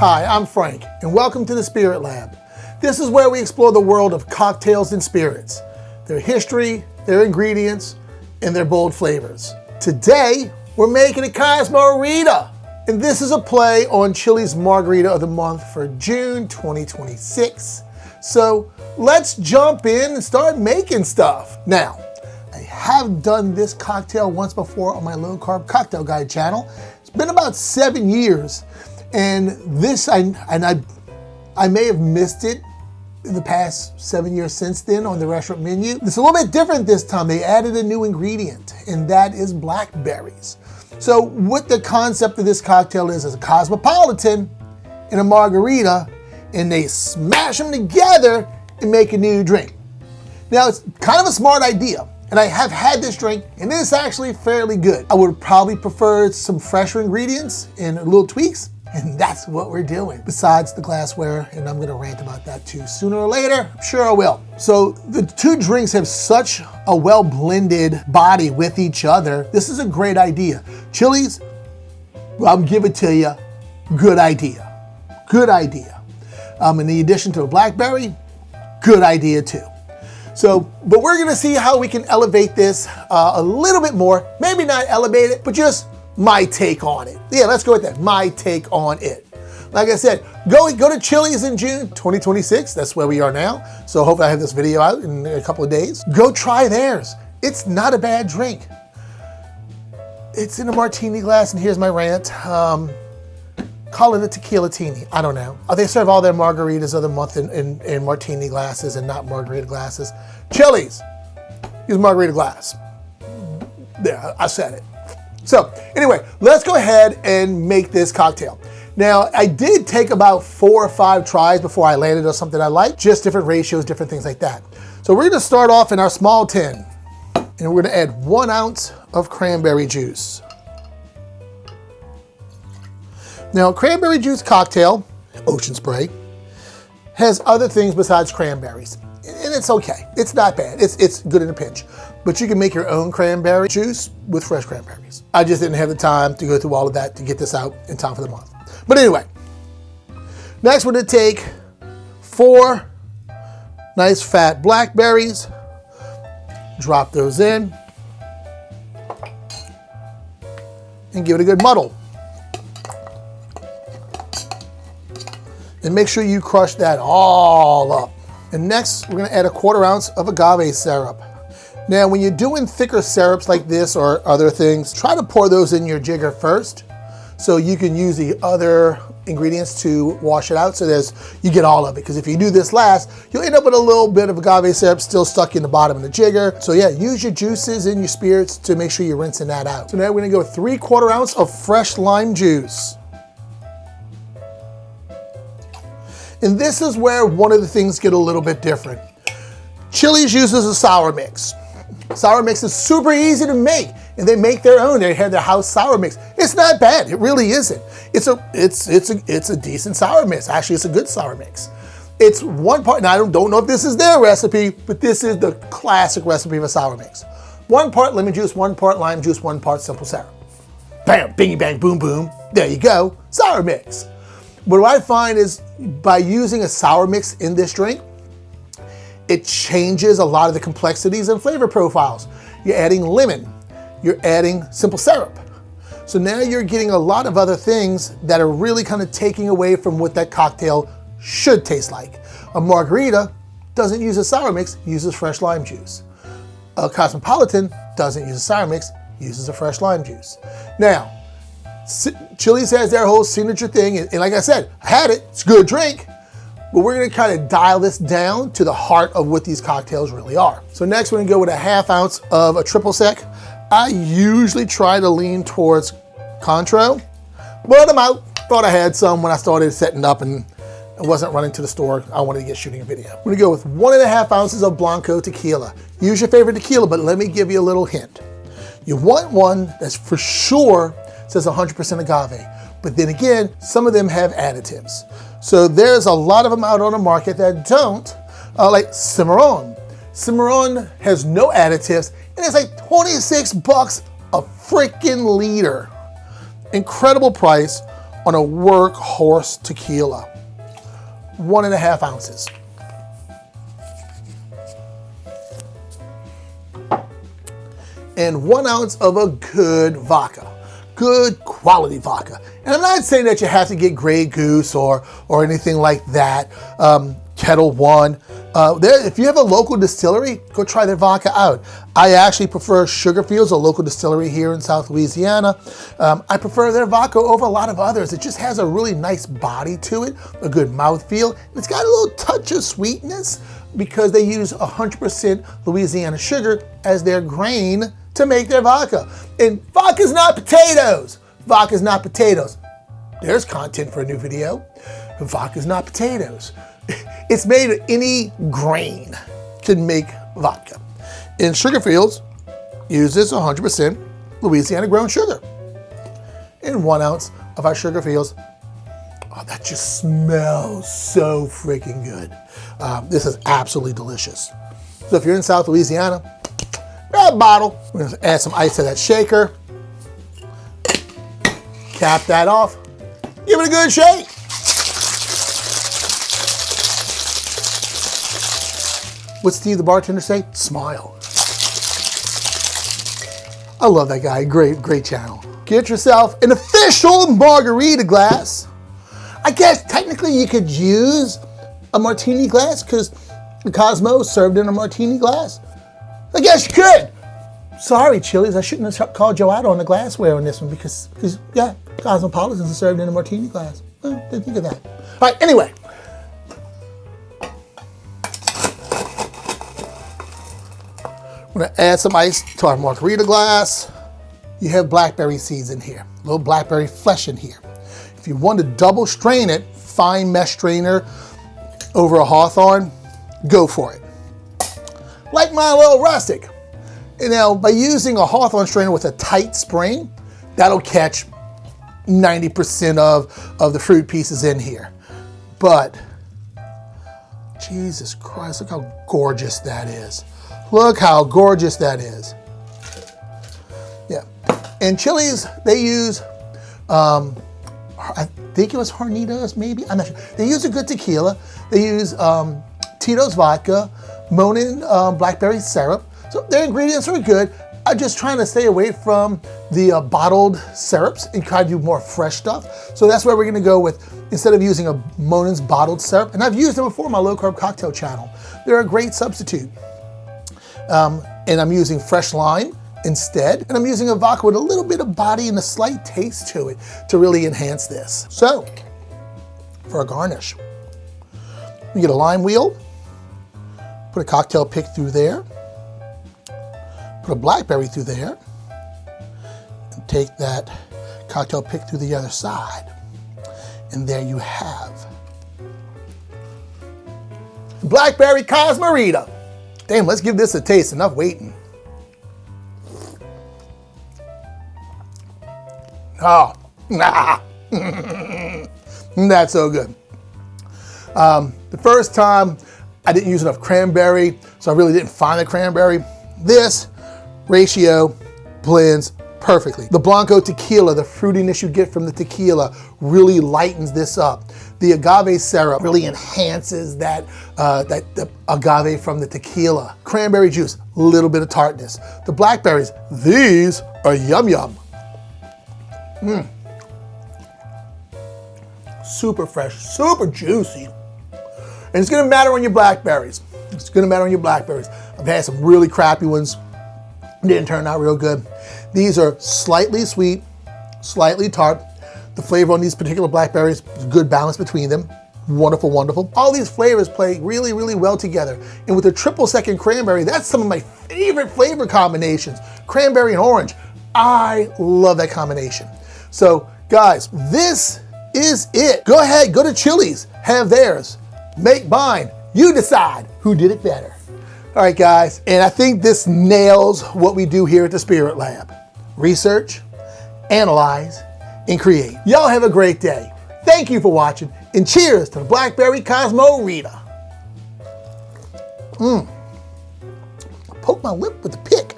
Hi, I'm Frank, and welcome to the Spirit Lab. This is where we explore the world of cocktails and spirits, their history, their ingredients, and their bold flavors. Today, we're making a Cosmo Rita, and this is a play on Chili's Margarita of the Month for June 2026. So let's jump in and start making stuff. Now, I have done this cocktail once before on my low carb cocktail guide channel. It's been about 7 years, and this I may have missed it in the past 7 years since then on the restaurant menu. It's a little bit different this time. They added a new ingredient, and that is blackberries. So what the concept of this cocktail is a cosmopolitan and a margarita, and they smash them together and make a new drink. Now, it's kind of a smart idea, and I have had this drink, and it is actually fairly good. I would probably prefer some fresher ingredients and little tweaks, and that's what we're doing. Besides the glassware, and I'm gonna rant about that too sooner or later, I'm sure I will. So the two drinks have such a well-blended body with each other. This is a great idea. Chili's, well, I'll give it to you, good idea. Good idea. In the addition to a blackberry, good idea too. So, but we're gonna see how we can elevate this a little bit more. Maybe not elevate it, but just my take on it. Yeah, let's go with that, my take on it. Like I said, go to Chili's in June 2026. That's where we are now. So hopefully I have this video out in a couple of days. Go try theirs. It's not a bad drink. It's in a martini glass, and here's my rant. Call it a tequila-tini, I don't know. They serve all their margaritas of the month in martini glasses and not margarita glasses. Chili's, use margarita glass. There, I said it. So anyway, let's go ahead and make this cocktail. Now, I did take about 4 or 5 tries before I landed on something I like, just different ratios, different things like that. So we're gonna start off in our small tin, and we're gonna add 1 ounce of cranberry juice. Now, cranberry juice cocktail, ocean spray, has other things besides cranberries. And it's okay, it's not bad, it's good in a pinch. But you can make your own cranberry juice with fresh cranberries. I just didn't have the time to go through all of that to get this out in time for the month. But anyway, next we're gonna take 4 nice fat blackberries, drop those in, and give it a good muddle. And make sure you crush that all up. And next, we're gonna add 1/4 ounce of agave syrup. Now, when you're doing thicker syrups like this or other things, try to pour those in your jigger first so you can use the other ingredients to wash it out so you get all of it. Because if you do this last, you'll end up with a little bit of agave syrup still stuck in the bottom of the jigger. So yeah, use your juices and your spirits to make sure you're rinsing that out. So now we're gonna go with 3/4 ounce of fresh lime juice. And this is where one of the things get a little bit different. Chili's uses a sour mix. Sour mix is super easy to make, and they make their own. They have their house sour mix. It's not bad, it really isn't. It's a decent sour mix. Actually, it's a good sour mix. It's 1 part, and I don't know if this is their recipe, but this is the classic recipe of a sour mix. 1 part lemon juice, 1 part lime juice, 1 part simple syrup. Bam, bingy bang, boom, boom. There you go, sour mix. But what I find is by using a sour mix in this drink, it changes a lot of the complexities and flavor profiles. You're adding lemon, you're adding simple syrup. So now you're getting a lot of other things that are really kind of taking away from what that cocktail should taste like. A margarita doesn't use a sour mix, uses fresh lime juice. A cosmopolitan doesn't use a sour mix, uses a fresh lime juice. Now, Chili's has their whole signature thing, and like I said, I had it, it's a good drink, but we're gonna kind of dial this down to the heart of what these cocktails really are. So next we're gonna go with a 1/2 ounce of a triple sec. I usually try to lean towards Contro, but I'm out. Thought I had some when I started setting up and I wasn't running to the store. I wanted to get shooting a video. We're gonna go with 1.5 ounces of Blanco tequila. Use your favorite tequila, but let me give you a little hint. You want one that's for sure says 100% agave. But then again, some of them have additives. So there's a lot of them out on the market that don't, like Cimarron. Cimarron has no additives, and it's like 26 bucks a freaking liter. Incredible price. on a workhorse tequila. 1.5 ounces. And 1 ounce of a good vodka. Good quality vodka. And I'm not saying that you have to get Grey Goose or anything like that. Kettle One. If you have a local distillery, go try their vodka out. I actually prefer Sugarfields, a local distillery here in South Louisiana. I prefer their vodka over a lot of others. It just has a really nice body to it, a good mouthfeel. It's got a little touch of sweetness because they use 100% Louisiana sugar as their grain to make their vodka. And vodka's not potatoes. Vodka's not potatoes. There's content for a new video. Vodka's not potatoes. It's made of any grain can make vodka. And Sugarfields uses 100% Louisiana grown sugar. And 1 ounce of our Sugarfields. Oh, that just smells so freaking good. This is absolutely delicious. So if you're in South Louisiana, grab a bottle. We're gonna add some ice to that shaker. Cap that off. Give it a good shake. What's Steve the bartender say? Smile. I love that guy. Great channel. Get yourself an official margarita glass. I guess technically you could use a martini glass because the Cosmo served in a martini glass. I guess you could. Sorry, Chili's, I shouldn't have called you out on the glassware on this one because yeah, Cosmopolitans are served in a martini glass. Well, didn't think of that. All right, anyway. We're gonna add some ice to our margarita glass. You have blackberry seeds in here, a little blackberry flesh in here. If you want to double strain it, fine mesh strainer over a Hawthorne, go for it. Like my little rustic. And now, by using a Hawthorne strainer with a tight spring, that'll catch 90% of the fruit pieces in here. But, Jesus Christ, look how gorgeous that is. Look how gorgeous that is. Yeah. And Chili's, they use, I think it was Hornitos, maybe? I'm not sure. They use a good tequila. They use Tito's vodka, Monin blackberry syrup. So their ingredients are good. I'm just trying to stay away from the bottled syrups and try to do more fresh stuff. So that's where we're gonna go with, instead of using a Monin's bottled syrup, and I've used them before on my low carb cocktail channel. They're a great substitute. And I'm using fresh lime instead. And I'm using a vodka with a little bit of body and a slight taste to it to really enhance this. So, for a garnish, we get a lime wheel, put a cocktail pick through there, put a blackberry through there, and take that cocktail pick through the other side. And there you have blackberry Cosmo Rita. Damn, let's give this a taste. Enough waiting. Oh, nah. That's so good. The first time I didn't use enough cranberry, so I really didn't find the cranberry. This ratio blends perfectly. The Blanco tequila, the fruitiness you get from the tequila really lightens this up. The agave syrup really enhances that the agave from the tequila. Cranberry juice, a little bit of tartness. The blackberries, these are yum yum. Super fresh, super juicy. And it's gonna matter on your blackberries. It's gonna matter on your blackberries. I've had some really crappy ones, didn't turn out real good. These are slightly sweet, slightly tart. The flavor on these particular blackberries is a good balance between them. Wonderful, wonderful. All these flavors play really, really well together. And with the triple second cranberry, that's some of my favorite flavor combinations. Cranberry and orange. I love that combination. So guys, this is it. Go ahead, go to Chili's, have theirs, make mine. You decide who did it better. All right, guys, and I think this nails what we do here at the Spirit Lab. Research, analyze, and create. Y'all have a great day. Thank you for watching, and cheers to the Blackberry Cosmo Rita. Poke my lip with the pick.